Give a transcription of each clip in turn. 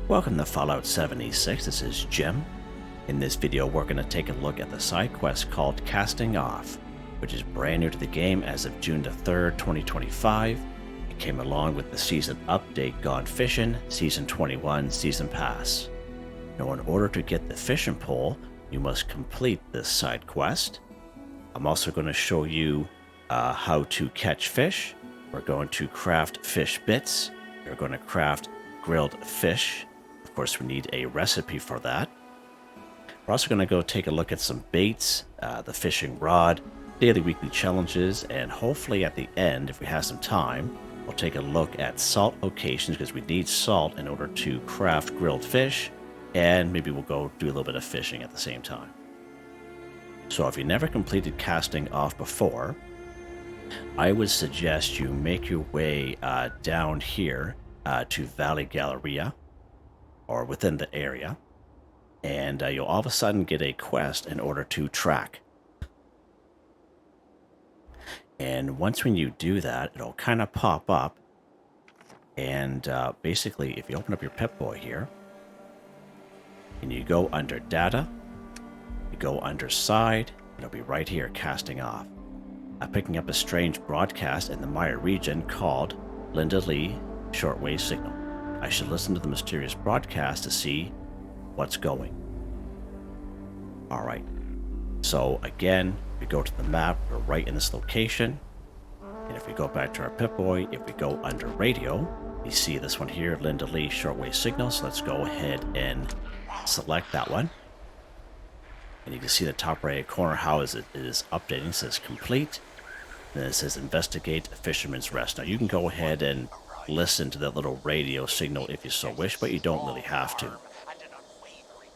Welcome to Fallout 76, this is Jim. In this video we're going to take a look at the side quest called Casting Off, which is brand new to the game as of June the 3rd, 2025. It came along with the season update Gone Fission, Season 21 Season Pass. Now in order to get the fishing pole, you must complete this side quest. I'm also going to show you how to catch fish. We're going to craft fish bits. We're going to craft grilled fish. Of course, we need a recipe for that. We're also going to go take a look at some baits, the fishing rod, daily weekly challenges, and hopefully at the end, if we have some time, we'll take a look at salt locations because we need salt in order to craft grilled fish, and maybe we'll go do a little bit of fishing at the same time. So if you never completed Casting Off before, I would suggest you make your way down here to Valley Galleria, or within the area, and you'll all of a sudden get a quest in order to track. And once when you do that, it'll kind of pop up, and basically if you open up your Pip Boy here, and you go under Data, you go under Side, it'll be right here, Casting Off. I'm picking up a strange broadcast in the Maya region called Linda Lee Shortwave Signal. I should listen to the mysterious broadcast to see what's going. Alright, so again, we go to the map, we're right in this location, and if we go back to our Pip Boy, if we go under radio, you see this one here, Linda Lee Shortwave Signal, so let's go ahead and select that one. And you can see the top right corner how it is updating. It says complete, and then it says investigate Fisherman's Rest. Now you can go ahead and listen to that little radio signal if you so wish, but you don't really have to.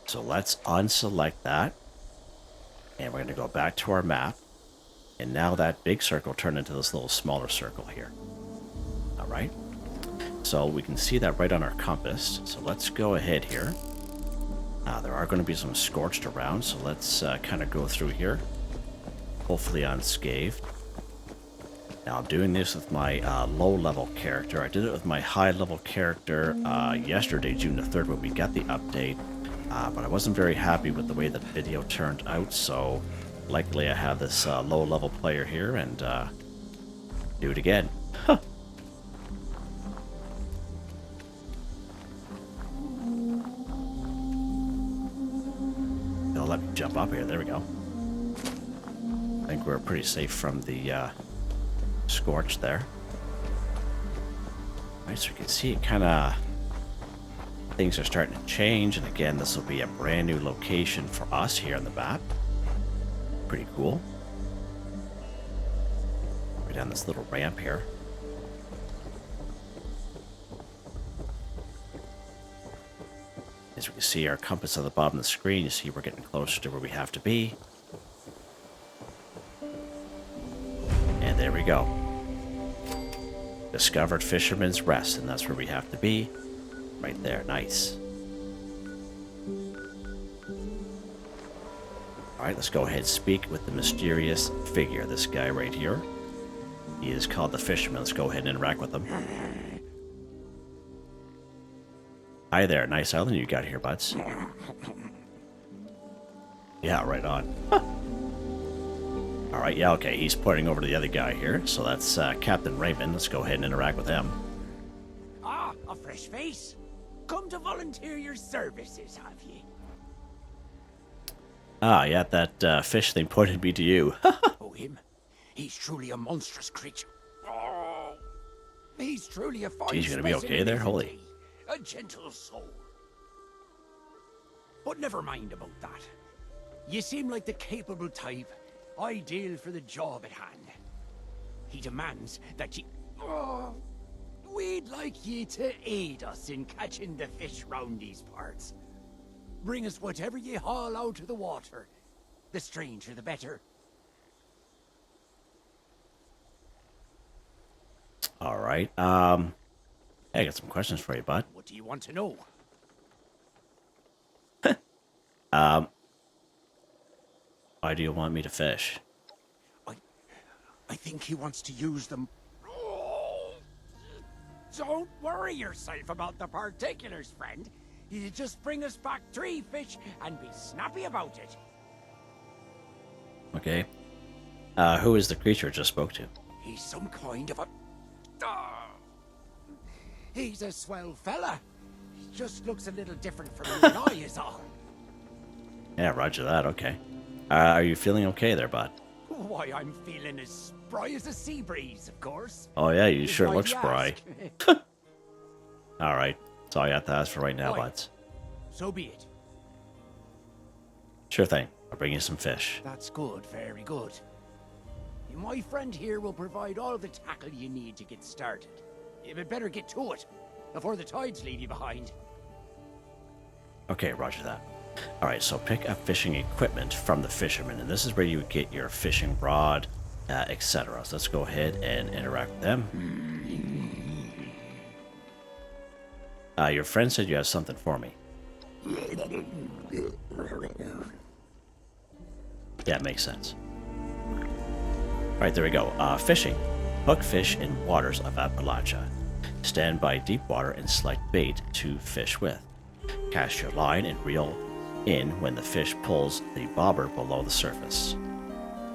So let's unselect that, and we're going to go back to our map, and now that big circle turned into this little smaller circle here. Alright, so we can see that right on our compass, so let's go ahead here. There are going to be some scorched around, so let's kind of go through here, hopefully unscathed. Now I'm doing this with my low-level character. I did it with my high-level character yesterday, June the 3rd, when we got the update. But I wasn't very happy with the way that video turned out, so likely I have this low-level player here and do it again. Huh. They'll let me jump up here. There we go. I think we're pretty safe from the scorch there. Alright, so you can see it kind of, things are starting to change, and again this will be a brand new location for us here on the map. Pretty cool. We're down this little ramp here. As we can see our compass on the bottom of the screen, you see we're getting closer to where we have to be. And there we go. Discovered Fisherman's Rest, and that's where we have to be. Right there, nice. Alright, let's go ahead and speak with the mysterious figure, this guy right here. He is called the Fisherman. Let's go ahead and interact with him. Hi there, nice island you got here, buds. Yeah, right on. Alright, yeah, okay, he's pointing over to the other guy here, so that's Captain Raymond. Let's go ahead and interact with him. Ah, a fresh face. Come to volunteer your services, have ye? Ah, yeah, that fish thing pointed me to you. Oh, him? He's truly a monstrous creature. Oh, he's truly a fine Geez, you gonna be okay there? Holy. he? A gentle soul. But never mind about that. You seem like the capable type, ideal for the job at hand. He demands that ye... Oh, we'd like ye to aid us in catching the fish round these parts. Bring us whatever ye haul out of the water. The stranger, the better. All right. I got some questions for you, bud. What do you want to know? Why do you want me to fish? I think he wants to use them. Don't worry yourself about the particulars, friend. You just bring us back 3 fish and be snappy about it. Okay. Who is the creature I just spoke to? He's some kind of a... Ah! He's a swell fella. He just looks a little different from you and I is all. Yeah, roger that, okay. Are you feeling okay there, bud? Why, I'm feeling as spry as a sea breeze, of course. Oh yeah, you If sure I look spry. ask. Alright, that's all I have to ask for right now, Oi. buds. So be it. Sure thing. I'll bring you some fish. That's good, very good. My friend here will provide all the tackle you need to get started. You had better get to it, before the tides leave you behind. Okay, roger that. Alright, so pick up fishing equipment from the Fisherman, and this is where you would get your fishing rod, etc. So let's go ahead and interact with them. Your friend said you have something for me. Yeah, it makes sense. Alright, there we go. Fishing. Hook fish in waters of Appalachia. Stand by deep water and select bait to fish with. Cast your line and reel in when the fish pulls the bobber below the surface.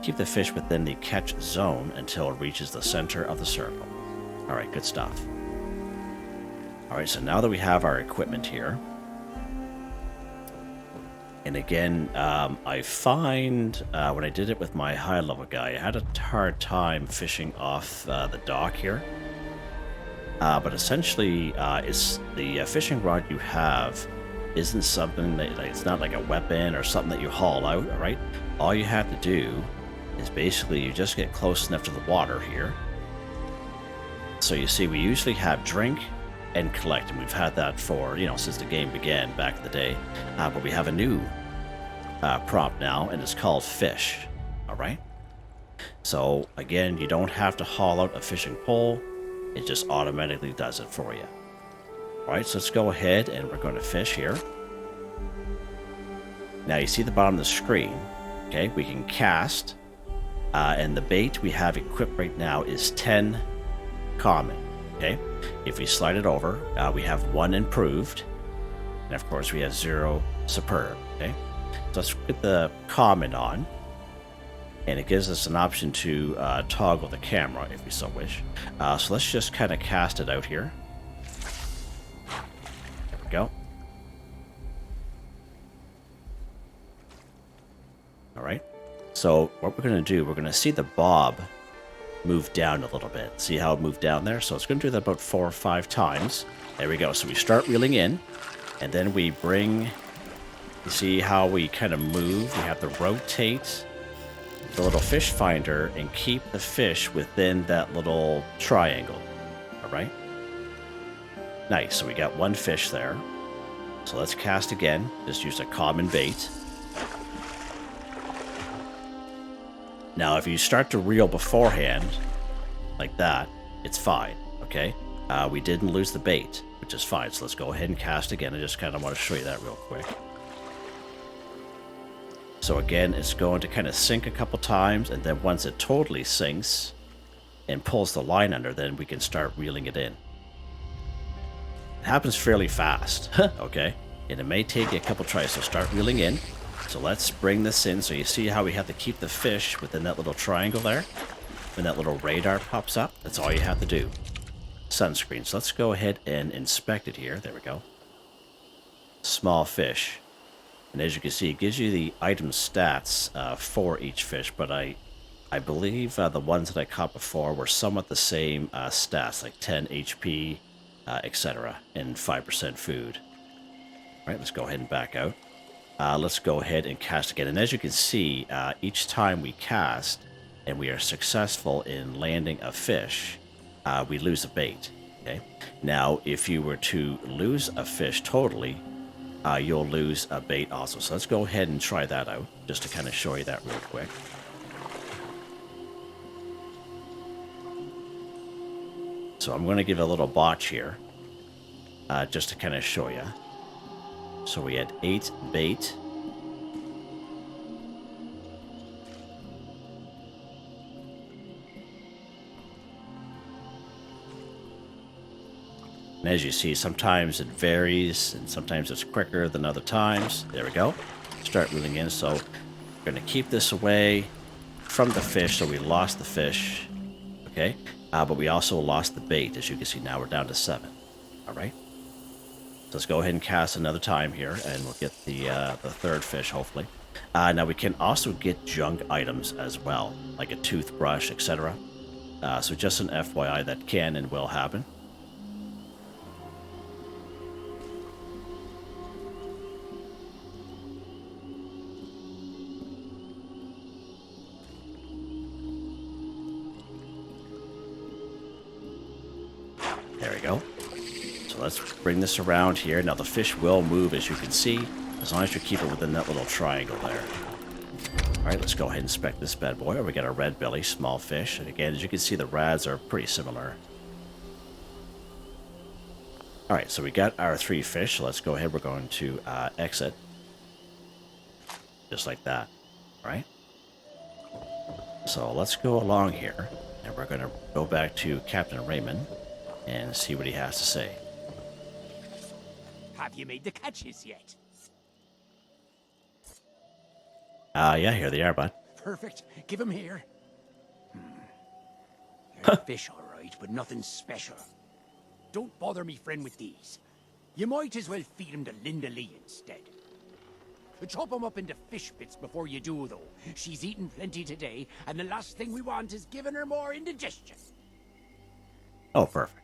Keep the fish within the catch zone until it reaches the center of the circle. Alright, good stuff. Alright, so now that we have our equipment here, and again, I find when I did it with my high level guy, I had a hard time fishing off the dock here. But essentially, it's the fishing rod you have isn't something that, like, it's not like a weapon or something that you haul out, all right? All you have to do is basically you just get close enough to the water here. So you see, we usually have drink and collect, and we've had that for, since the game began back in the day. But we have a new prompt now, and it's called fish, all right? So again, you don't have to haul out a fishing pole. It just automatically does it for you. Alright, so let's go ahead and we're going to fish here. Now you see the bottom of the screen. Okay, we can cast. And the bait we have equipped right now is 10 common. Okay, if we slide it over, we have 1 improved. And of course we have 0 superb. Okay, so let's get the common on. And it gives us an option to toggle the camera if we so wish. So let's just kind of cast it out here. There we go. Alright. So what we're going to do, we're going to see the bob move down a little bit. See how it moved down there? So it's going to do that about 4 or 5 times. There we go. So we start reeling in. And then we bring... You see how we kind of move? We have to rotate the little fish finder and keep the fish within that little triangle. Alright? Nice, so we got 1 fish there. So let's cast again. Just use a common bait. Now, if you start to reel beforehand, like that, it's fine, okay? We didn't lose the bait, which is fine. So let's go ahead and cast again. I just kind of want to show you that real quick. So again, it's going to kind of sink a couple times, and then once it totally sinks and pulls the line under, then we can start reeling it in. It happens fairly fast, okay? And it may take you a couple tries, so start reeling in. So let's bring this in. So you see how we have to keep the fish within that little triangle there? When that little radar pops up, that's all you have to do. Sunscreen. So let's go ahead and inspect it here. There we go. Small fish. And as you can see, it gives you the item stats for each fish, but I believe the ones that I caught before were somewhat the same stats, like 10 HP, etc., and 5% food. All right, let's go ahead and back out. Let's go ahead and cast again. And as you can see, each time we cast and we are successful in landing a fish, we lose a bait. Okay. Now, if you were to lose a fish totally, you'll lose a bait also. So let's go ahead and try that out, just to kind of show you that real quick. So I'm going to give a little botch here, just to kind of show you. So we had 8 bait. And as you see, sometimes it varies, and sometimes it's quicker than other times. There we go. Start moving in. So we're going to keep this away from the fish, so we lost the fish. Okay? But we also lost the bait. As you can see, now we're down to 7. All right? So let's go ahead and cast another time here, and we'll get the 3rd fish, hopefully. Now we can also get junk items as well, like a toothbrush, etc. So just an FYI, that can and will happen. There we go. So let's bring this around here. Now the fish will move, as you can see, as long as you keep it within that little triangle there. Alright, let's go ahead and inspect this bad boy. We got a red belly, small fish. And again, as you can see, the rads are pretty similar. Alright, so we got our 3 fish. So let's go ahead. We're going to exit. Just like that. Alright? So let's go along here. And we're going to go back to Captain Raymond and see what he has to say. Have you made the catches yet? Yeah, here they are, bud. Perfect. Give 'em here. They're fish, all right, but nothing special. Don't bother me friend with these. You might as well feed 'em to Linda Lee instead. Chop 'em up into fish bits before you do, though. She's eaten plenty today, and the last thing we want is giving her more indigestion. Oh, perfect.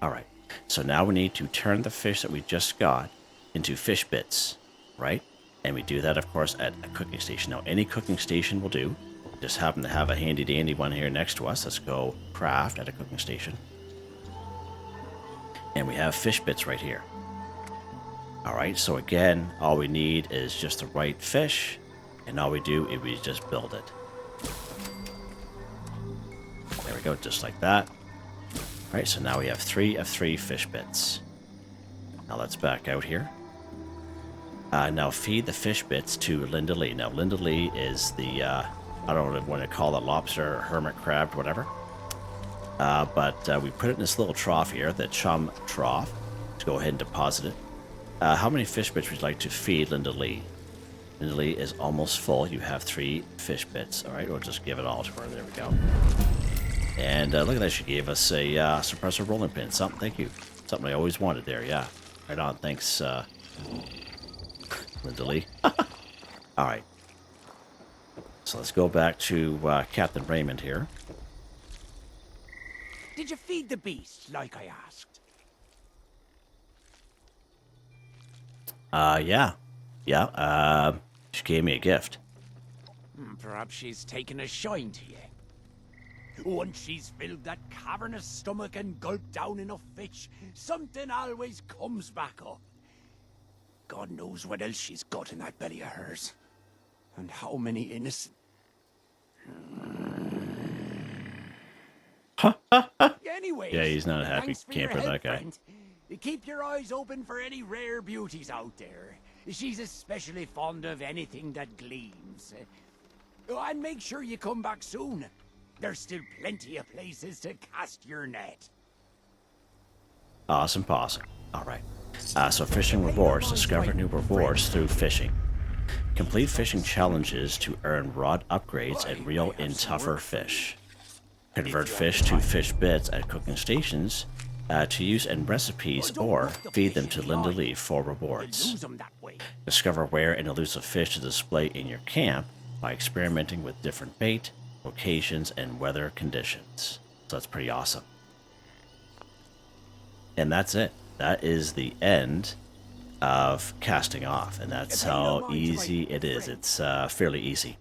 All right. So now we need to turn the fish that we just got into fish bits, right? And we do that, of course, at a cooking station. Now, any cooking station will do. Just happen to have a handy-dandy one here next to us. Let's go craft at a cooking station. And we have fish bits right here. All right, so again, all we need is just the right fish. And all we do is we just build it. There we go, just like that. All right, so now we have 3 of 3 fish bits. Now let's back out here. Now feed the fish bits to Linda Lee. Now Linda Lee is the, I don't know what to call it, lobster, or hermit crab, whatever. But we put it in this little trough here, the chum trough. Let's go ahead and deposit it. How many fish bits would you like to feed Linda Lee? Linda Lee is almost full. You have 3 fish bits. All right, we'll just give it all to her. There we go. And look at that, she gave us a suppressor rolling pin. Thank you. Something I always wanted there, yeah. Right on, thanks, Linda Lee. All right. So let's go back to Captain Raymond here. Did you feed the beast, like I asked? Yeah. Yeah, she gave me a gift. Perhaps she's taken a shine to you. Once she's filled that cavernous stomach and gulped down enough fish, something always comes back up. God knows what else she's got in that belly of hers. And how many innocent... Anyway, Yeah, he's not a happy camper, that guy. Friend. Keep your eyes open for any rare beauties out there. She's especially fond of anything that gleams. And make sure you come back soon. There's still plenty of places to cast your net. Awesome possum. All right. So fishing rewards. Discover new rewards through fishing. Complete fishing challenges to earn rod upgrades and reel in tougher fish. Convert fish to fish bits at cooking stations to use in recipes, or feed them to Linda Lee for rewards. Discover rare and elusive fish to display in your camp by experimenting with different bait, locations, and weather conditions. So that's pretty awesome. And that's it. That is the end of casting off, and that's how easy it is. It's fairly easy.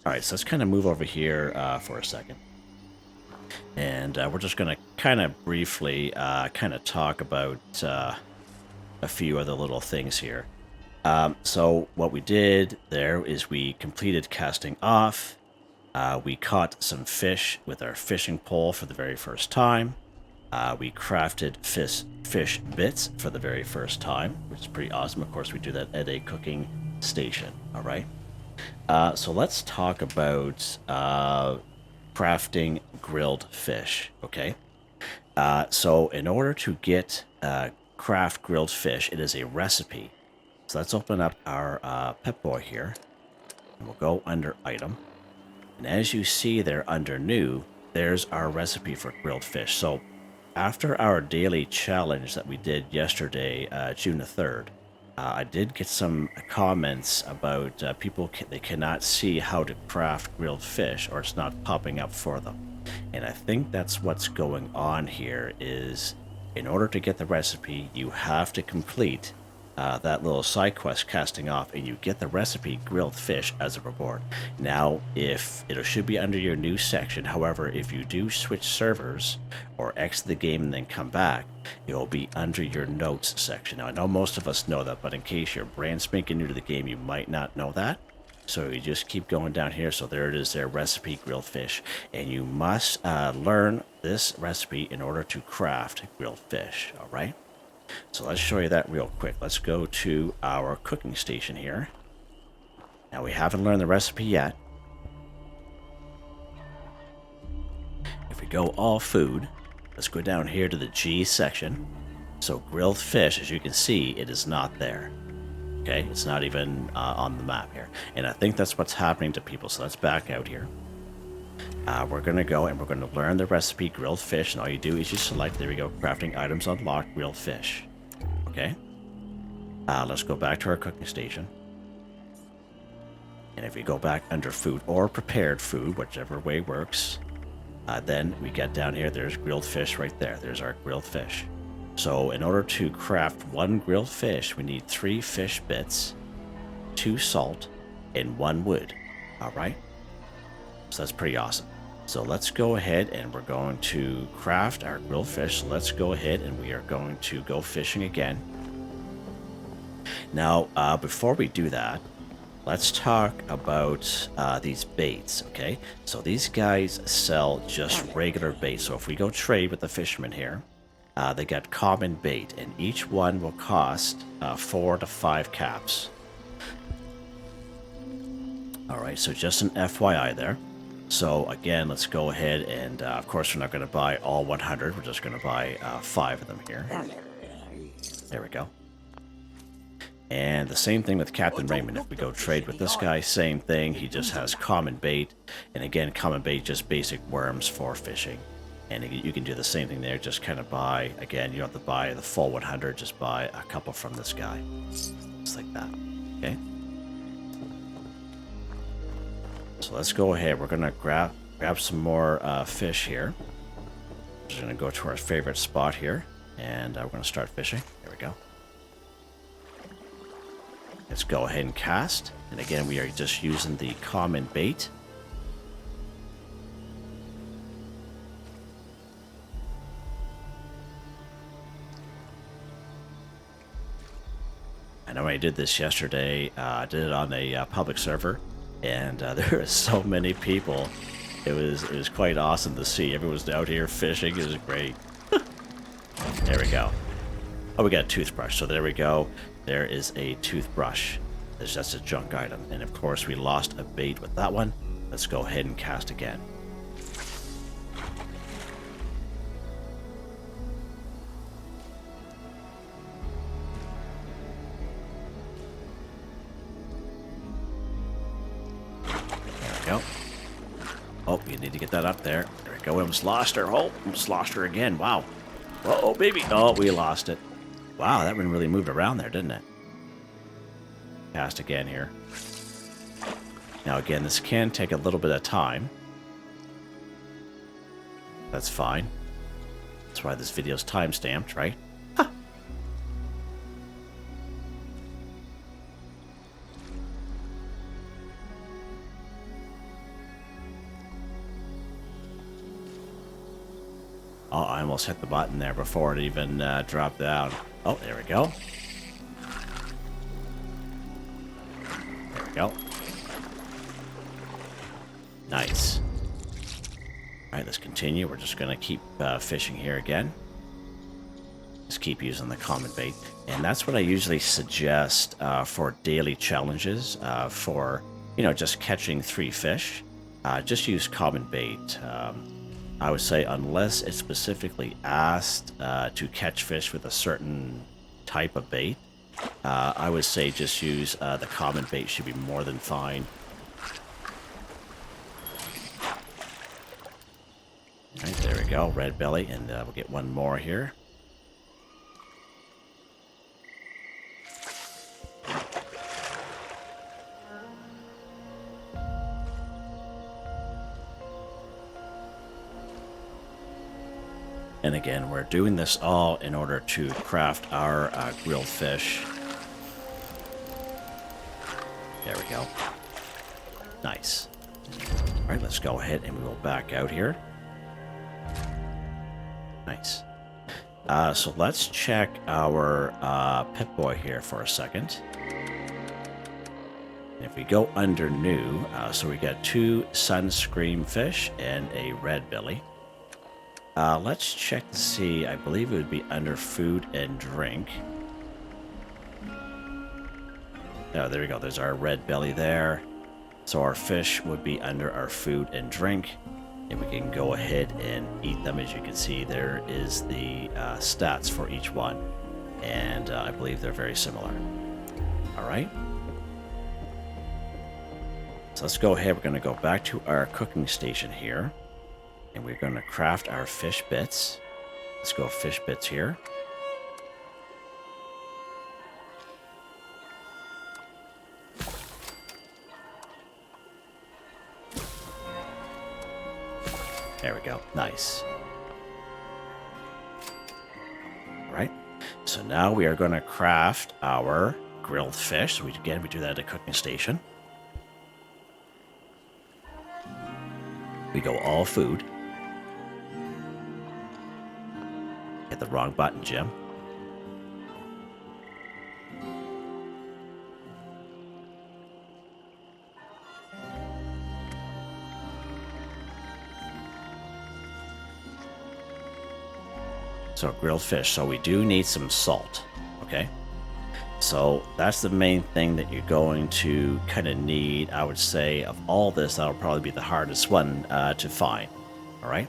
All right, so let's kind of move over here for a second. And we're just going to kind of briefly kind of talk about a few other little things here. So what we did there is we completed casting off. We caught some fish with our fishing pole for the very first time. We crafted fish bits for the very first time, which is pretty awesome. Of course, we do that at a cooking station. All right. So let's talk about crafting grilled fish. Okay. So in order to get craft grilled fish, it is a recipe. So let's open up our Pip Boy here. And we'll go under item. And as you see there under new, there's our recipe for grilled fish. So after our daily challenge that we did yesterday, June the 3rd, I did get some comments about people, they cannot see how to craft grilled fish, or it's not popping up for them. And I think that's what's going on here is in order to get the recipe, you have to complete that little side quest casting off, and you get the recipe grilled fish as a reward. Now, if it should be under your new section, however, if you do switch servers or exit the game and then come back, it will be under your notes section. Now, I know most of us know that, but in case you're brand spanking new to the game, you might not know that. So you just keep going down here. So there it is, their recipe grilled fish, and you must learn this recipe in order to craft grilled fish. All right. So let's show you that real quick. Let's go to our cooking station here. Now we haven't learned the recipe yet. If we go all food, let's go down here to the G section. So grilled fish, as you can see, it is not there. Okay, it's not even on the map here. And I think that's what's happening to people. So let's back out here. We're going to go and we're going to learn the recipe grilled fish, and all you do is you select, there we go, crafting items unlocked, grilled fish. Okay. Let's go back to our cooking station. And if we go back under food or prepared food, whichever way works, then we get down here, there's grilled fish right there. There's our grilled fish. So in order to craft one grilled fish, we need 3 fish bits, 2 salt, and 1 wood. All right. So that's pretty awesome. So let's go ahead and we're going to craft our grilled fish. So let's go ahead and we are going to go fishing again. Now, before we do that, let's talk about these baits, okay? So these guys sell just regular bait. So if we go trade with the Fisherman here, they got common bait, and each one will cost 4 to 5 caps. All right, so just an FYI there. So again, let's go ahead and, of course, we're not going to buy all 100. We're just going to buy 5 of them here. There we go. And the same thing with Captain Raymond. If we go trade with this guy, same thing. He just has common bait. And again, common bait, just basic worms for fishing. And you can do the same thing there. Just kind of buy, again, you don't have to buy the full 100. Just buy a couple from this guy. Just like that. Okay. So let's go ahead. We're going to grab some more fish here. We're just going to go to our favorite spot here. And we're going to start fishing. There we go. Let's go ahead and cast. And again, we are just using the common bait. I know I did this yesterday. I did it on a public server, and there were so many people. It was quite awesome to see. Everyone was out here fishing. It was great. There we go. Oh, we got a toothbrush. So there we go. There is a toothbrush. It's just a junk item. And of course, we lost a bait with that one. Let's go ahead and cast again. Go. Oh, you need to get that up there. There we go. We almost lost her. Oh, almost lost her again. Wow. Oh, baby. Oh, we lost it. Wow, that one really moved around there, didn't it? Cast again here. Now, again, this can take a little bit of time. That's fine. That's why this video's time-stamped, right? Huh. Oh, I almost hit the button there before it even dropped down. Oh, there we go. There we go. Nice. Alright, let's continue. We're just going to keep fishing here again. Just keep using the common bait. And that's what I usually suggest for daily challenges for, you know, just catching 3 fish. Just use common bait. I would say unless it's specifically asked to catch fish with a certain type of bait, I would say just use the common bait, should be more than fine. All right, there we go, red belly, and we'll get one more here. And again, we're doing this all in order to craft our grilled fish. There we go. Nice. All right, let's go ahead and we'll back out here. Nice. So let's check our Pip Boy here for a second. If we go under new, so we got 2 sunscreen fish and a red belly. Let's check to see. I believe it would be under food and drink. Oh, there we go. There's our red belly there. So our fish would be under our food and drink. And we can go ahead and eat them. As you can see, there is the stats for each one. And I believe they're very similar. All right. So let's go ahead. We're going to go back to our cooking station here. And we're going to craft our fish bits. Let's go fish bits here. There we go. Nice. All right. So now we are going to craft our grilled fish. So we do that at a cooking station. We go all food. Hit the wrong button, Jim. So grilled fish. So we do need some salt. Okay. So that's the main thing that you're going to kind of need. I would say of all this, that'll probably be the hardest one to find. All right.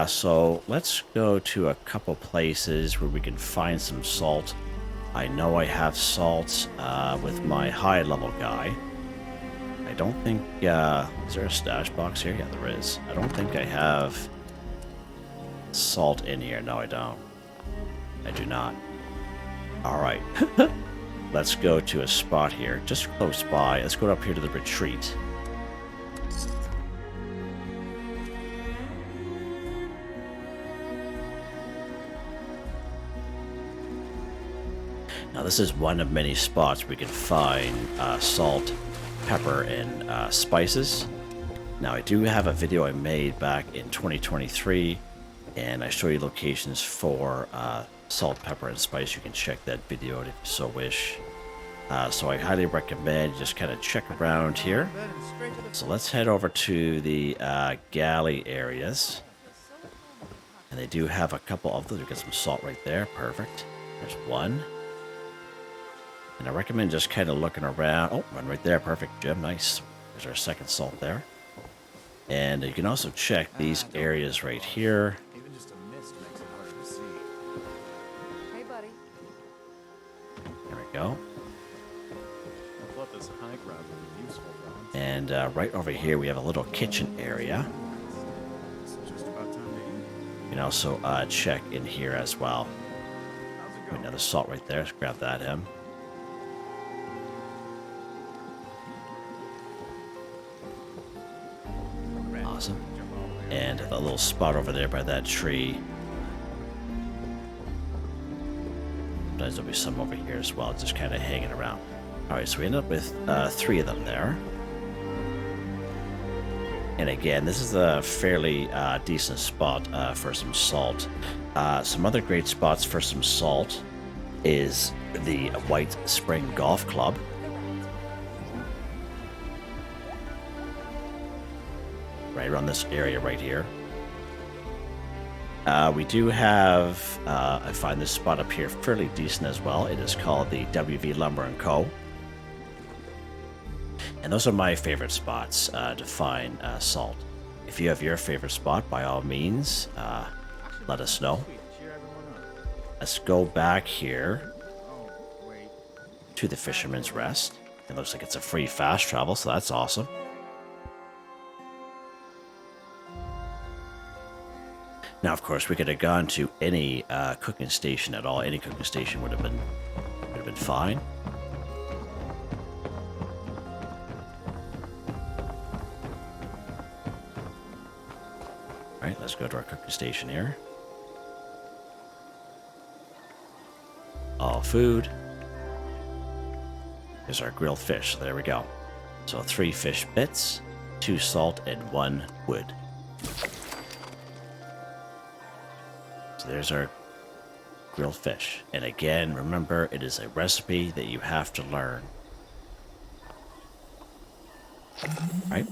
So let's go to a couple places where we can find some salt. I know I have salt with my high level guy. I don't think, is there a stash box here? Yeah, there is. I don't think I have salt in here. No, I don't. I do not. All right. Let's go to a spot here, just close by. Let's go up here to the retreat. Now this is one of many spots we can find salt, pepper, and spices. Now I do have a video I made back in 2023, and I show you locations for salt, pepper, and spice. You can check that video out if you so wish. So I highly recommend just kind of check around here. So let's head over to the galley areas. And they do have a couple of those. We got some salt right there. Perfect. There's one. And I recommend just kind of looking around. Oh, one right there. Perfect, Jim. Nice. There's our second salt there. And you can also check these areas right here. Even just a mist makes it harder to see. Hey, buddy. There we go. I thought this hike route would be useful, though. And right over here, we have a little kitchen area. It's just about time to eat. You can also check in here as well. How's it going? Another salt right there. Let's grab that, him. Awesome. And a little spot over there by that tree. Sometimes there'll be some over here as well, just kind of hanging around. Alright, so we end up with 3 of them there. And again, this is a fairly decent spot for some salt. Some other great spots for some salt is the White Spring Golf Club. Right around this area right here. We do have, I find this spot up here fairly decent as well. It is called the WV Lumber & Co. And those are my favorite spots to find salt. If you have your favorite spot, by all means, let us know. Cheer everyone up. Let's go back here Oh, wait. to the Fisherman's Rest. It looks like it's a free fast travel, so that's awesome. Now, of course, we could have gone to any cooking station at all. Any cooking station would have been fine. All right, let's go to our cooking station here. All food. Here's our grilled fish. So there we go. So 3 fish bits, 2 salt, and 1 wood. So there's our grilled fish. And again, remember, it is a recipe that you have to learn. Right?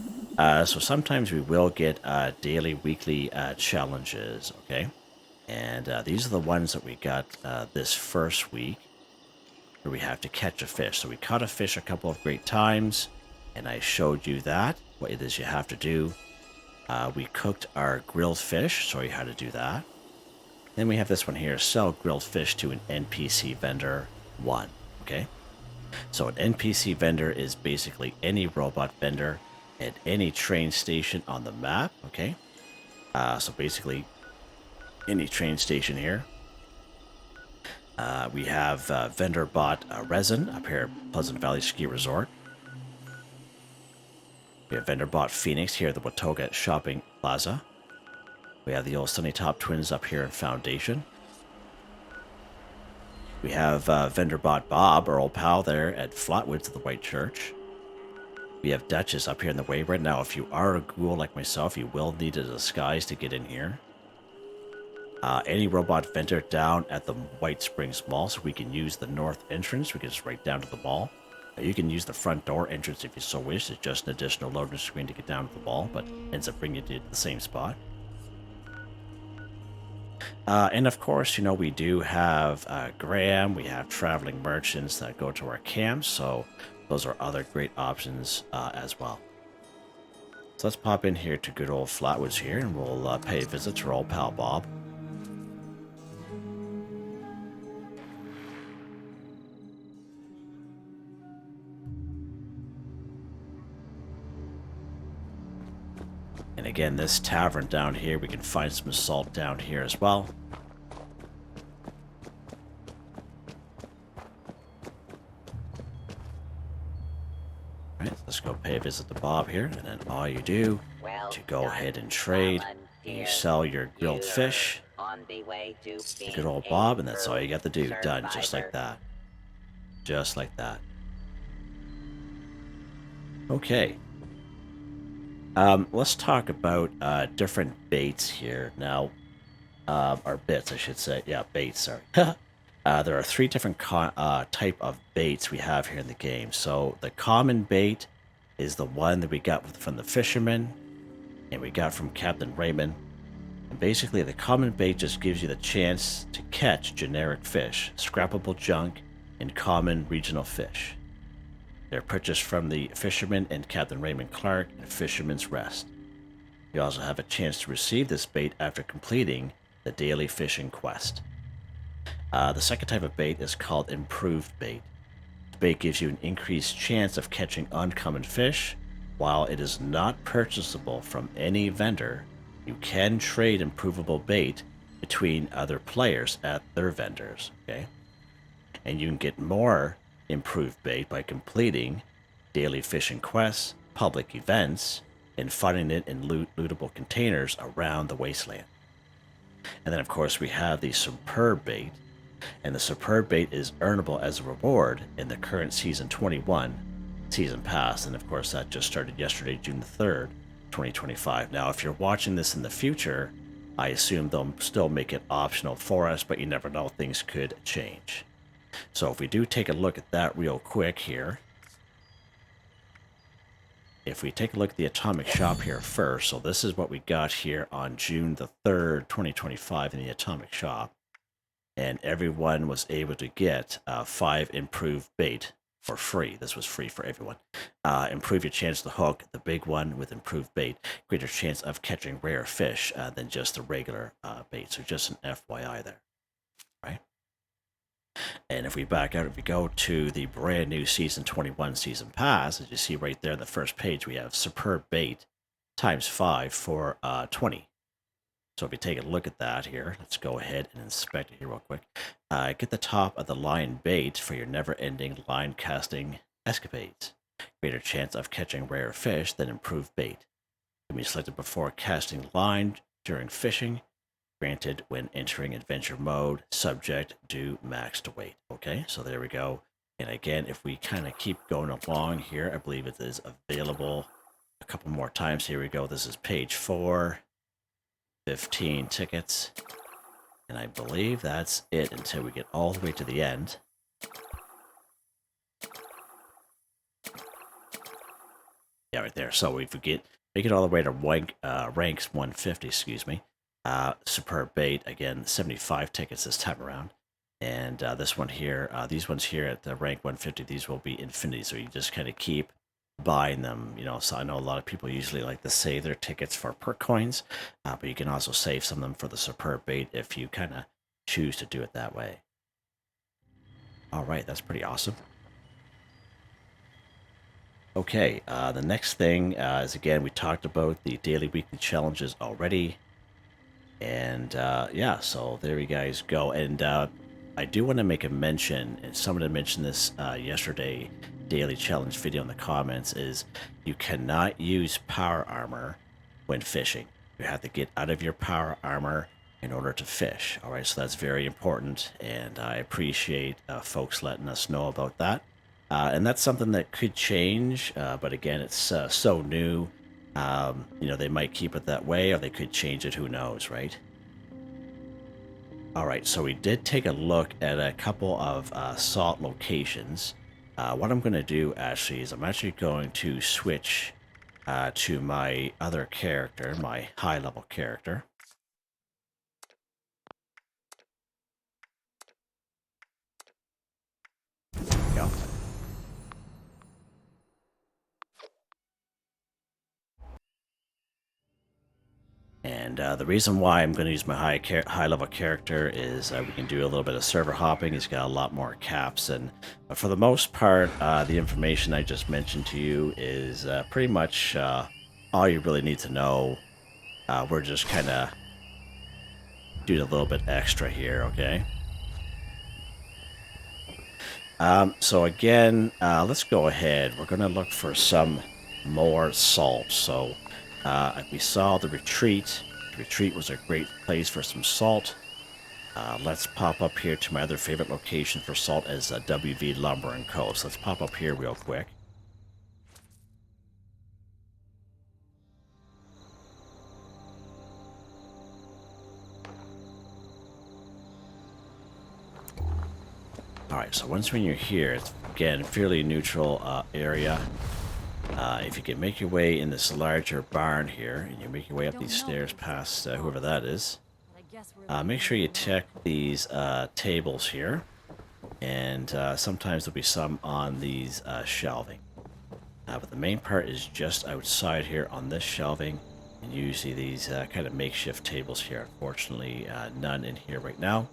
So sometimes we will get daily, weekly challenges, okay? And these are the ones that we got this first week, where we have to catch a fish. So we caught a fish a couple of great times, and I showed you that, what it is you have to do. We cooked our grilled fish, show you how to do that. Then we have this one here, sell grilled fish to an NPC vendor 1, okay? So an NPC vendor is basically any robot vendor at any train station on the map, okay? So basically, any train station here. We have vendor bought resin up here at Pleasant Valley Ski Resort. We have vendor bought Phoenix here at the Watoga Shopping Plaza. We have the old Sunny Top Twins up here in Foundation. We have vendor bought Bob, our old pal there at Flatwoods at the White Church. We have Duchess up here in the way right now. If you are a ghoul like myself, you will need a disguise to get in here. Any robot vendor down at the White Springs Mall, so we can use the north entrance. We can just right down to the mall. You can use the front door entrance if you so wish. It's just an additional loading screen to get down to the mall, but ends up bringing you to the same spot. And of course, you know, we do have Graham. We have traveling merchants that go to our camps, so those are other great options as well. So let's pop in here to good old Flatwoods here, and we'll pay a visit to our old pal Bob. And again, this tavern down here, we can find some salt down here as well. Alright, let's go pay a visit to Bob here, and then all you do to go ahead and trade, you sell your grilled fish to good old Bob, and that's all you got to do. Done, just like that. Just like that. Okay. Let's talk about different baits here now, or bits, I should say. Yeah, baits. Sorry. There are 3 different type of baits we have here in the game. So the common bait is the one that we got from the Fisherman, and we got from Captain Raymond. And basically, the common bait just gives you the chance to catch generic fish, scrappable junk, and common regional fish. They're purchased from the Fisherman and Captain Raymond Clark and Fisherman's Rest. You also have a chance to receive this bait after completing the daily fishing quest. The second type of bait is called improved bait. The bait gives you an increased chance of catching uncommon fish. While it is not purchasable from any vendor, you can trade improvable bait between other players at their vendors, okay? And you can get more improved bait by completing daily fishing quests, public events, and finding it in lootable containers around the wasteland. And then, of course, we have the superb bait, and the superb bait is earnable as a reward in the current Season 21 Season Pass, and of course that just started yesterday, June the 3rd, 2025. Now, if you're watching this in the future, I assume they'll still make it optional for us, but you never know, things could change. So if we do take a look at that real quick here, if we take a look at the Atomic Shop here first, so this is what we got here on June the 3rd, 2025 in the Atomic Shop, and everyone was able to get 5 improved bait for free. This was free for everyone. Improve your chance to hook, the big one with improved bait. Greater chance of catching rare fish than just the regular bait. So just an FYI there, right? And if we back out, if we go to the brand new Season 21 Season Pass, as you see right there on the first page, we have Superb Bait times 5 for 20. So if we take a look at that here, let's go ahead and inspect it here real quick. Get the top of the line bait for your never-ending line casting escapades. Greater chance of catching rare fish than improved bait. Can be selected before casting line during fishing. Granted when entering adventure mode. Subject to maxed weight. Okay, so there we go. And again, if we kind of keep going along here, I believe it is available a couple more times. Here we go. This is page 4. 15 tickets, and I believe that's it until we get all the way to the end. Yeah, right there. So if we make it all the way to ranks 150, excuse me. Superb bait, again, 75 tickets this time around. And this one here, these ones here at the rank 150, these will be infinity, so you just kind of keep buying them, you know. So I know a lot of people usually like to save their tickets for perk coins, but you can also save some of them for the superb bait if you kind of choose to do it that way. All right, that's pretty awesome. Okay, the next thing is, again, we talked about the daily weekly challenges already, and yeah, so there you guys go. And I do want to make a mention, and someone had mentioned this yesterday, daily challenge video in the comments, is you cannot use power armor when fishing. You have to get out of your power armor in order to fish. All right, so that's very important, and I appreciate folks letting us know about that. And that's something that could change, but again, it's so new. You know, they might keep it that way, or they could change it, who knows, right? All right, so we did take a look at a couple of salt locations. What I'm going to do, actually, is I'm actually going to switch to my other character, my high-level character. There we go. And the reason why I'm going to use my high-level character is we can do a little bit of server hopping. He's got a lot more caps, and for the most part, the information I just mentioned to you is pretty much all you really need to know. We're just kind of doing a little bit extra here, okay? So again, let's go ahead. We're going to look for some more salt. So we saw the retreat. The retreat was a great place for some salt. Let's pop up here to my other favorite location for salt as WV Lumber & Co. So let's pop up here real quick. Alright, so once when you're here, it's, again, fairly neutral area. If you can make your way in this larger barn here, and you make your way up these stairs past whoever that is, make sure you check these tables here, and sometimes there'll be some on these shelving. But the main part is just outside here on this shelving, and usually these kind of makeshift tables here. Unfortunately, none in here right now.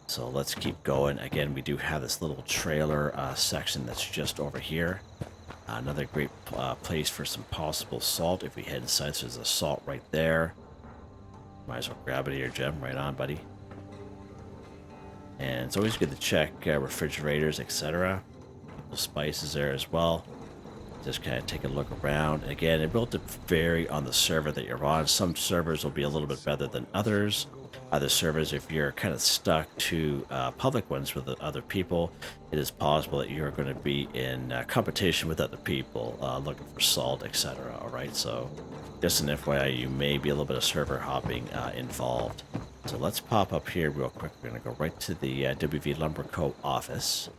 So let's keep going. Again, we do have this little trailer section that's just over here. Another great place for some possible salt. If we head inside, so there's a salt right there. Might as well grab it here, Jim. Right on, buddy. And it's always good to check refrigerators, etc. Couple spices there as well. Just kind of take a look around. Again, it will vary on the server that you're on. Some servers will be a little bit better than others. Other servers, if you're kind of stuck to public ones with other people, it is possible that you're going to be in competition with other people looking for salt, etc. All right, so just an FYI, you may be a little bit of server hopping involved. So let's pop up here real quick. We're going to go right to the WV Lumber Co. office.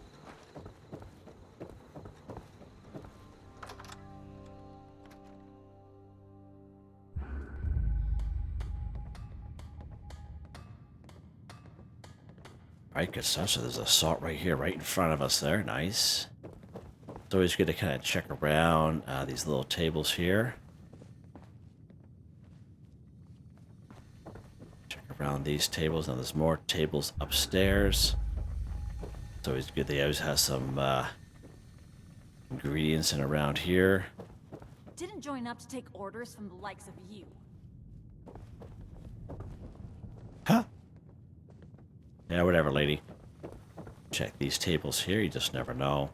Alright, good stuff. So there's a salt right here, right in front of us there. Nice. It's always good to kind of check around these little tables here. Check around these tables. Now there's more tables upstairs. It's always good. They always have some ingredients in around here. Didn't join up to take orders from the likes of you. Huh? Yeah, whatever, lady. Check these tables here. You just never know.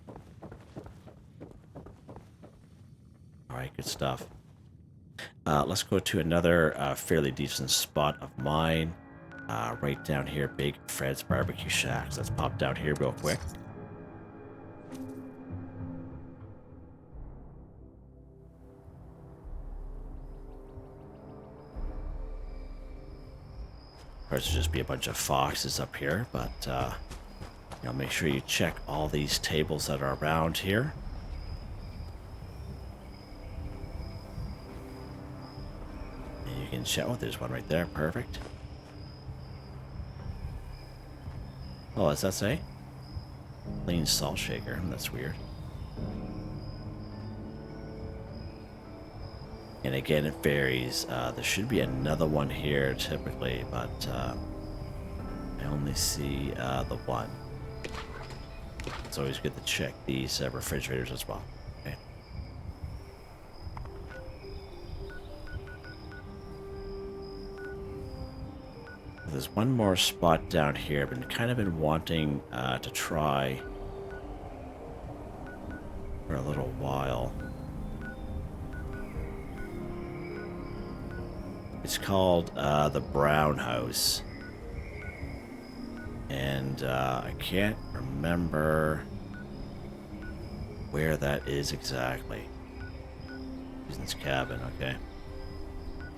Alright, good stuff. Let's go to another fairly decent spot of mine. Right down here, Big Fred's Barbecue Shack. So let's pop down here real quick. Of course, there'll just be a bunch of foxes up here, but you know, make sure you check all these tables that are around here. And you can check. Oh, there's one right there. Perfect. Oh, what does that say? Clean salt shaker. That's weird. And again, it varies. There should be another one here typically, but I only see the one. It's always good to check these refrigerators as well. Okay. There's one more spot down here. I've been wanting to try for a little while. It's called the Brown House. And I can't remember where that is exactly. Business cabin, okay.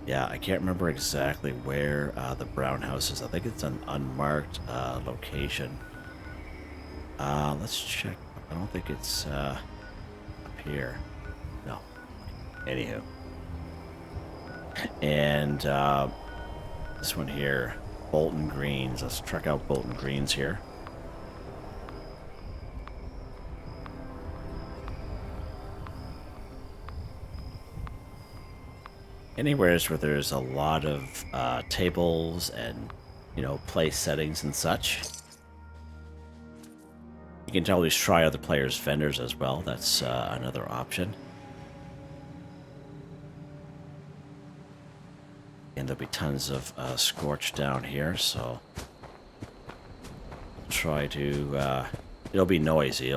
Yeah, I can't remember exactly where the Brown House is. I think it's an unmarked location. Let's check. I don't think it's up here. No. Anywho. And this one here, Bolton Greens. Let's check out Bolton Greens here. Anywheres where there's a lot of tables and, you know, place settings and such. You can always try other players' vendors as well. That's another option. And there'll be tons of scorch down here, so try to. It'll be noisy.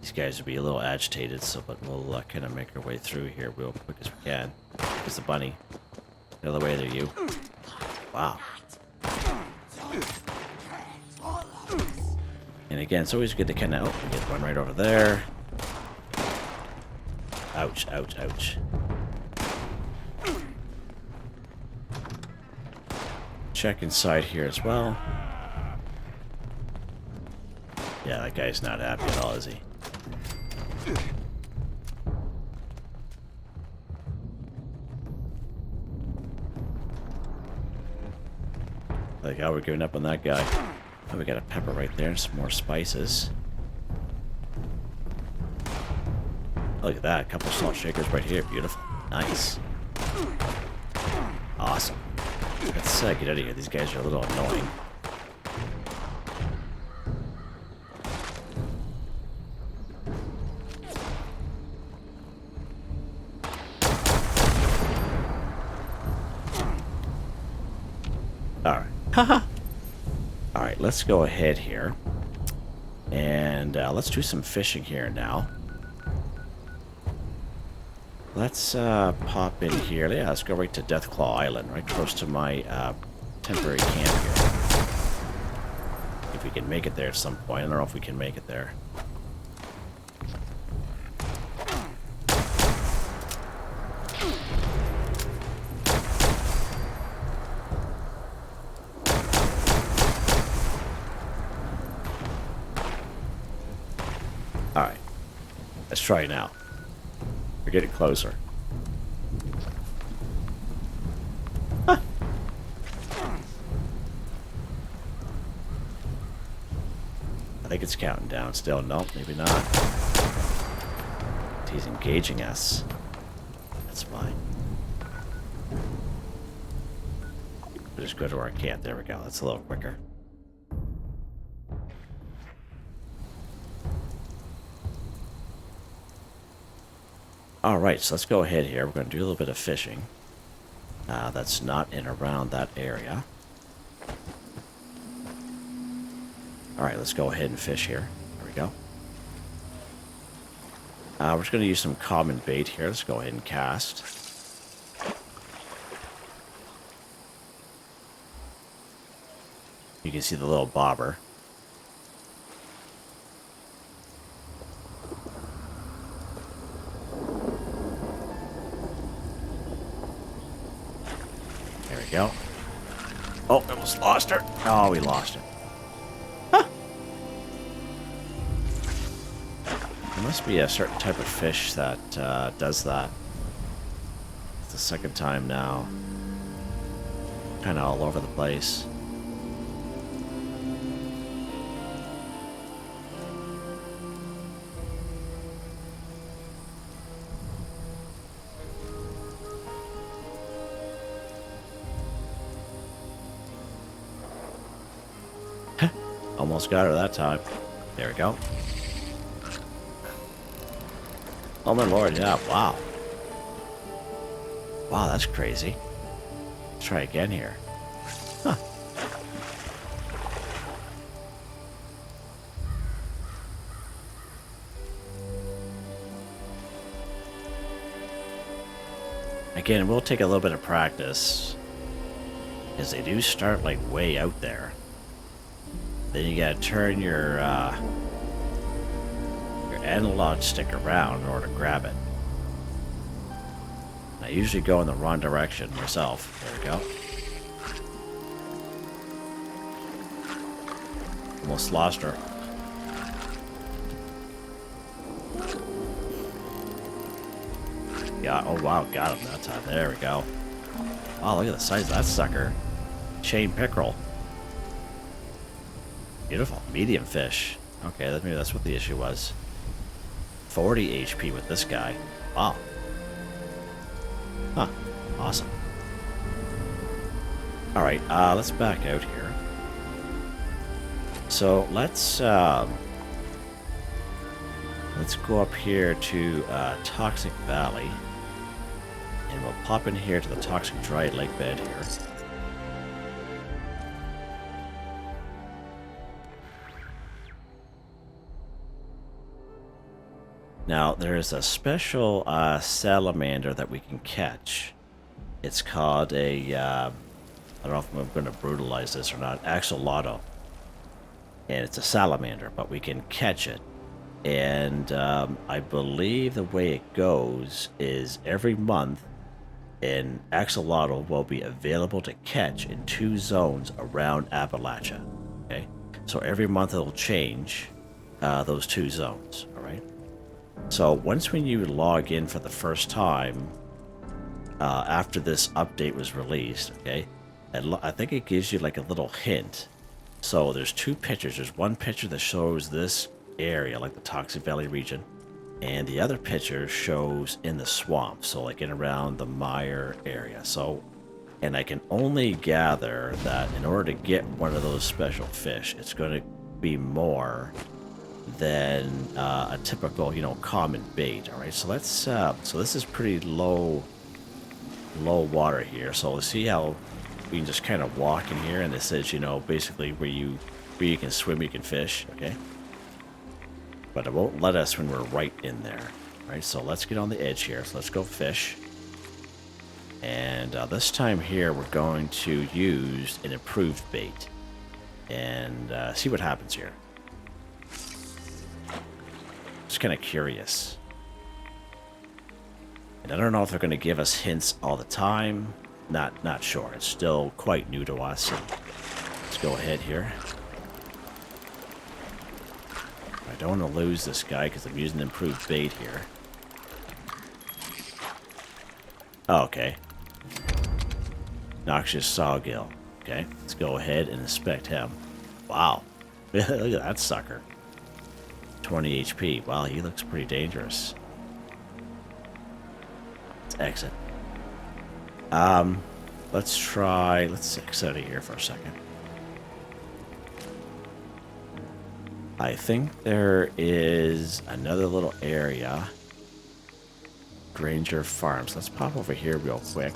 These guys will be a little agitated, so but we'll kind of make our way through here real quick as we can. There's the bunny. Get out of the way there, you. Wow. And again, it's always good to kind of get one right over there. Ouch! Ouch! Ouch! Check inside here as well. Yeah, that guy's not happy at all, is he? Like how we're giving up on that guy. Oh, we got a pepper right there and some more spices. Look at that, a couple salt shakers right here. Beautiful. Nice. Awesome. Let's get out of here. These guys are a little annoying. Alright. Haha. Alright, let's go ahead here. And let's do some fishing here now. Let's pop in here. Yeah, let's go right to Deathclaw Island, right close to my temporary camp here. If we can make it there at some point. I don't know if we can make it there. Alright. Let's try now. We're getting closer. Huh. I think it's counting down still. Nope, maybe not. he's engaging us. That's fine. We'll just go to our camp. There we go. That's a little quicker. Alright, so let's go ahead here. We're going to do a little bit of fishing. That's not in around that area. Alright, let's go ahead and fish here. There we go. We're just going to use some common bait here. Let's go ahead and cast. You can see the little bobber. There we go. Oh, almost lost her. Oh, we lost her. Huh. There must be a certain type of fish that does that. It's the second time now. Kind of all over the place. Almost got her that time. There we go. Oh my lord, yeah, wow. Wow, that's crazy. Let's try again here. Huh. Again, we'll take a little bit of practice, because they do start like way out there. Then you gotta turn your analog stick around in order to grab it. I usually go in the wrong direction myself. There we go. Almost lost her. Yeah, oh wow, got him that time. There we go. Wow, look at the size of that sucker. Chain pickerel. Beautiful. Medium fish. Okay, maybe that's what the issue was. 40 HP with this guy. Wow. Huh. Awesome. Alright, let's back out here. So, let's go up here to Toxic Valley. And we'll pop in here to the Toxic Dry Lake bed here. Now, there's a special salamander that we can catch. It's called a, I don't know if I'm going to brutalize this or not, Axolotl. And it's a salamander, but we can catch it. And I believe the way it goes is every month, an axolotl will be available to catch in 2 zones around Appalachia. Okay? So every month it'll change those 2 zones, alright? So once when you log in for the first time, after this update was released, okay, I think it gives you like a little hint. So there's 2 pictures. There's one picture that shows this area, like the Toxic Valley region, and the other picture shows in the swamp, so like in around the mire area. So, and I can only gather that in order to get one of those special fish, it's going to be more than a typical, you know, common bait. All right, so let's so this is pretty low water here. So let's see how we can just kind of walk in here, and it says, you know, basically where you can swim, you can fish. Okay, but it won't let us when we're right in there. All right, so let's get on the edge here. So let's go fish, and this time here we're going to use an improved bait and see what happens here. Just kind of curious. And I don't know if they're going to give us hints all the time. Not sure. It's still quite new to us. And let's go ahead here. I don't want to lose this guy because I'm using improved bait here. Oh, okay. Noxious Sawgill. Okay, let's go ahead and inspect him. Wow. Look at that sucker. 20 HP. Wow, he looks pretty dangerous. let's exit. Let's exit out of here for a second. I think there is another little area. Granger Farms. Let's pop over here real quick.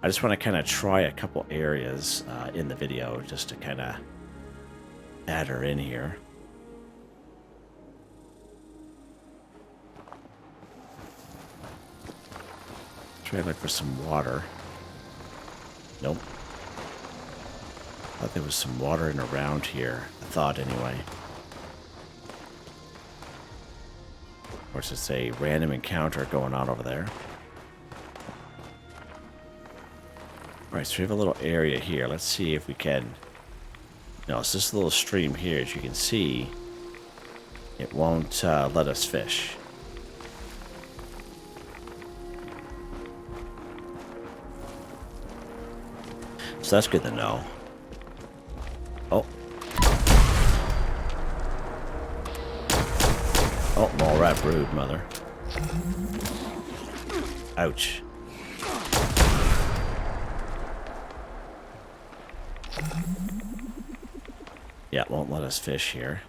I just want to kind of try a couple areas in the video just to kind of add her in here. Try to look for some water. Nope. Thought there was some water in around here. I thought anyway. Of course, it's a random encounter going on over there. Alright, so we have a little area here. Let's see if we can... No, it's this little stream here. As you can see, it won't let us fish. So that's good to know. Oh. Oh, mole rat brood, mother. Ouch. Yeah, it won't let us fish here.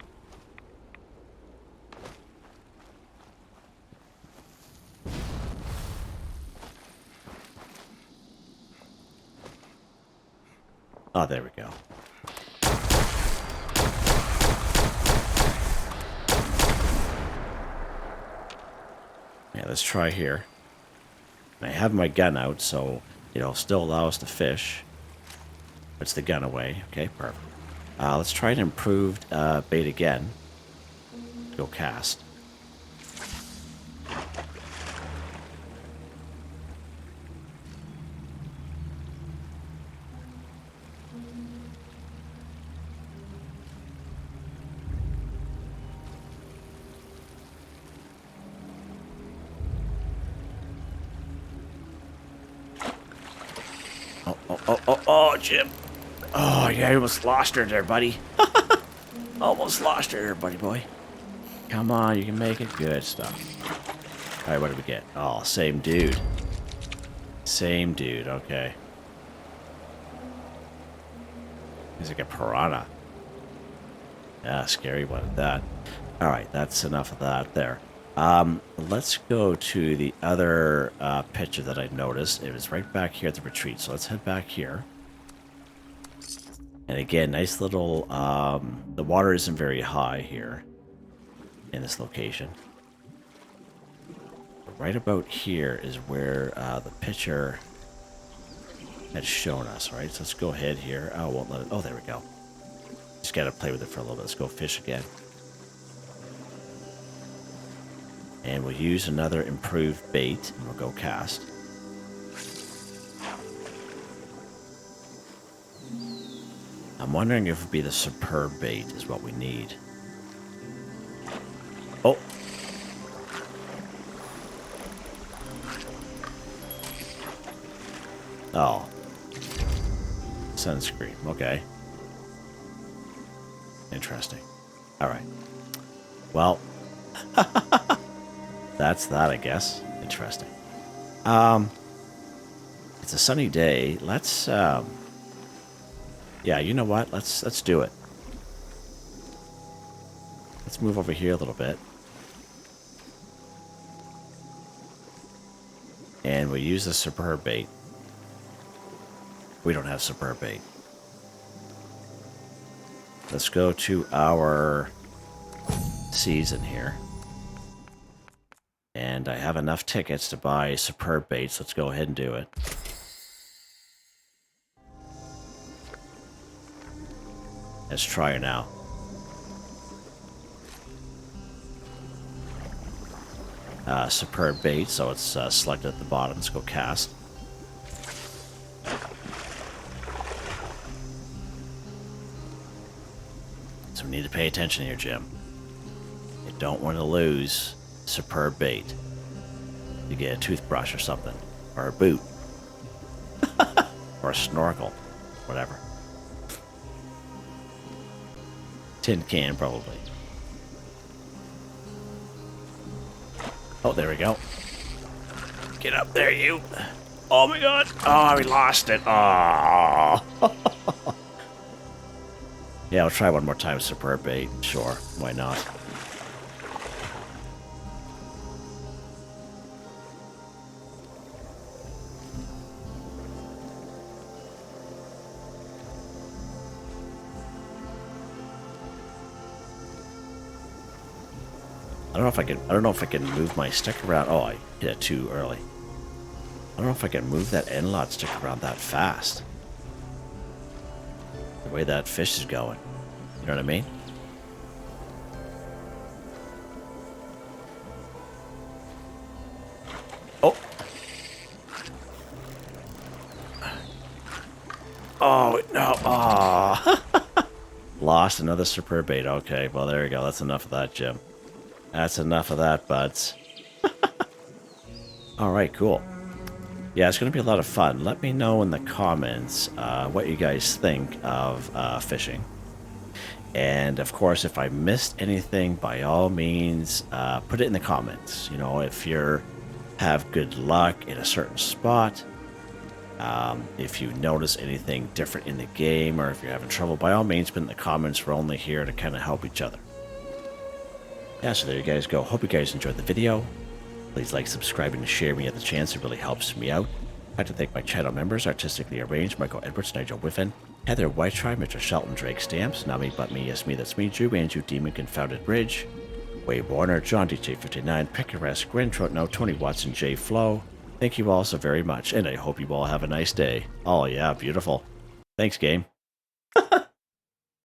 Oh, there we go. Yeah, let's try here. I have my gun out, so it'll still allow us to fish. Puts the gun away. Okay, perfect. Let's try an improved bait again. Go cast. Oh, Jim. Oh, yeah, I almost lost her there, buddy. Almost lost her, buddy boy. Come on, you can make it. Good stuff. Alright, what did we get? Oh, same dude. Same dude, okay. He's like a piranha. Yeah, scary one at that. Alright, that's enough of that there. Let's go to the other picture that I noticed. It was right back here at the retreat, so let's head back here. And again, nice little, the water isn't very high here in this location. But right about here is where the picture had shown us, right? So let's go ahead here. Oh, it won't let it. Oh, there we go. Just got to play with it for a little bit. Let's go fish again. And we'll use another improved bait, and we'll go cast. I'm wondering if it would be the superb bait is what we need. Oh! Oh. Sunscreen, okay. Interesting. Alright. Well... That's that, I guess. Interesting. It's a sunny day. Let's, yeah, you know what? Let's do it. Let's move over here a little bit. And we'll use the superb bait. We don't have superb bait. Let's go to our season here. And I have enough tickets to buy superb baits. Let's go ahead and do it. Let's try it now. Superb bait, so it's selected at the bottom. Let's go cast. So we need to pay attention here, Jim. You don't want to lose superb bait. You get a toothbrush or something. Or a boot. Or a snorkel. Whatever. Tin can, probably. Oh, there we go. Get up there, you. Oh my god. Oh, we lost it. Oh. Yeah, I'll try one more time. Superb bait. Sure. Why not? I don't know if I can move my stick around. Oh, I hit it too early. I don't know if I can move that end-lot stick around that fast. The way that fish is going. You know what I mean? Oh! Oh, no. Oh. Lost another superb bait. Okay, well, there you go. That's enough of that, Jim. That's enough of that, buds. Alright, cool. Yeah, it's going to be a lot of fun. Let me know in the comments what you guys think of fishing. And, of course, if I missed anything, by all means, put it in the comments. You know, if you have good luck in a certain spot, if you notice anything different in the game, or if you're having trouble, by all means, put it in the comments. We're only here to kind of help each other. Yeah, so there you guys go. Hope you guys enjoyed the video. Please like, subscribe, and share when you have the chance. It really helps me out. I'd like to thank my channel members, Artistically Arranged, Michael Edwards, Nigel Whiffen, Heather Whitetribe, Mr. Shelton, Drake Stamps, Nami, But Me, Yes Me, That's Me, Drew, Andrew, Demon, Confounded Bridge, Wade Warner, John DJ59, Picaresque, Gwen Trotno, Tony Watson, J Flow. Thank you all so very much, and I hope you all have a nice day. Oh yeah, beautiful. Thanks, game.